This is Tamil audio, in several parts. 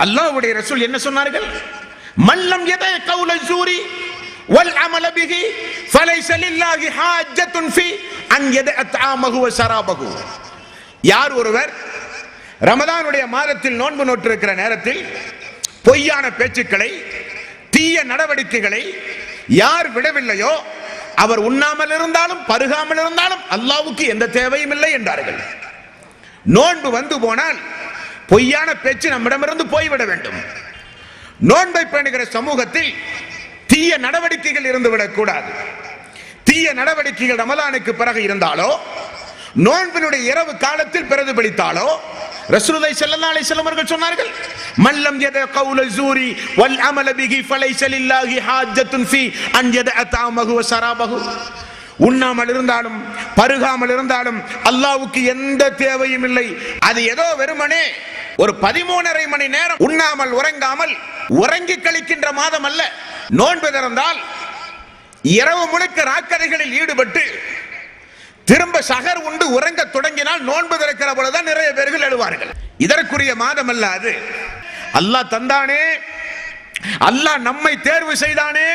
அல்லாஹ்வுடைய ரசூல் என்ன சொன்னார்கள்? மல்லம் யதை கௌல ஸூரி வல் அமல பிஹி ஃபலைஸ லில்லாஹி ஹாஜ்ஜத்துன் ஃபீ அன் யதஅ தஆமஹு வ ஷராபஹு. யார் ஒருவர் ரமலானுடைய மாதத்தில் நோன்பு நோற்றிருக்கிற நேரத்தில் பொய்யான பேச்சுக்களை, தீய நடவடிக்கைகளை யார் விடவில்லையோ அவர் உண்ணாமல் இருந்தாலும் பருகாமல் இருந்தாலும் அல்லாஹ்வுக்கு எந்த தேவையும் இல்லை என்றார்கள். நோன்பு வந்து போனால் பொய்யான பேச்சு நம்மிடமிருந்து போய்விட வேண்டும். நோன்பை பேணுகிற சமூகத்தில் தீய நடவடிக்கைகள் இருந்துவிடக் கூடாது. தீய நடவடிக்கைகள் ரமலானுக்கு பிறகு இருந்தாலோ நோன்பினுடைய இரவு காலத்தில் பிரதிபலித்தாலோ ரசூலுல்லாஹி ஸல்லல்லாஹு அலைஹி வஸல்லம் அவர்கள் சொன்னார்கள், மல்லம் யத கௌல ஸூரி வல் அமல பிஹி ஃபலைஸ லில்லாஹி ஹாஜ்ஜத்துன் ஃபீ அன் யதஅ தஆமஹு வ ஷராபஹு. உண்ணாமல் இருந்தாலும் பருகாமல் இருந்தாலும் அல்லாஹ்வுக்கு எந்த தேவையும் இல்லை. அது ஏதோ வெறுமனே ஒரு 13.5 மணி நேரம் உண்ணாமல் உறங்காமல் உறங்கி கழிக்கின்ற மாதம் அல்ல. நோன்பு திறந்தால் இரவு முழுக்க ராக்கதைகளில் ஈடுபட்டு திரும்ப சகர் உண்டு உறங்க தொடங்கினால் நோன்பு திறக்கிற பொழுதுதான் நிறைய பேர்கள் எழுவார்கள். இதற்குரிய மாதம் அல்ல அது. அல்லாஹ் தந்தானே, அல்லாஹ் நம்மை தேர்வு செய்தானே,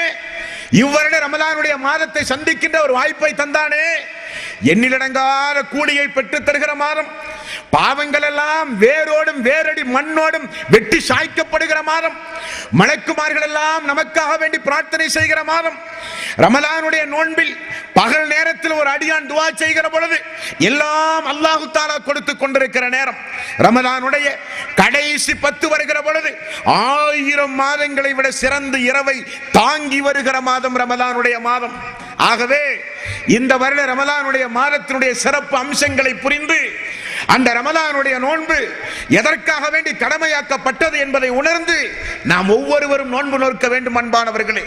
இவ்வருட ரமலானுடைய மாதத்தை சந்திக்கின்ற ஒரு வாய்ப்பை தந்தானே, எண்ணிலடங்காத கூலியை பெற்று தருகிற மாதம், பாவங்கள் எல்லாம் வேரோடும் வேரடி மண்ணோடும் வெட்டி சாய்க்கப்படுகிற மாதம், மலக்குமார்கள் எல்லாம் நமக்காக வேண்டி பிரார்த்தனை செய்கிற மாதம், ரமலானுடைய நோன்பில் பகல் நேரத்தில் ஒரு அடியான் துஆ செய்கிற பொழுது எல்லாம் அல்லாஹ் தஆலா கொடுத்து கொண்டிருக்கிற நேரம், ரமலானுடைய கடைசி 10 வருகிற பொழுது 1000 மாதங்களை விட சிறந்த இரவை தாங்கி வருகிற மாதம் ரமலானுடைய மாதம். ஆகவே இந்த வருட ரமலானுடைய மாதத்தினுடைய சிறப்பு அம்சங்களை புரிந்து அந்த ரமலானுடைய நோன்பு எதற்காக வேண்டி கடமையாக்கப்பட்டது என்பதை உணர்ந்து நாம் ஒவ்வொருவரும் நோன்பு நோக்க வேண்டும். அன்பானவர்களே,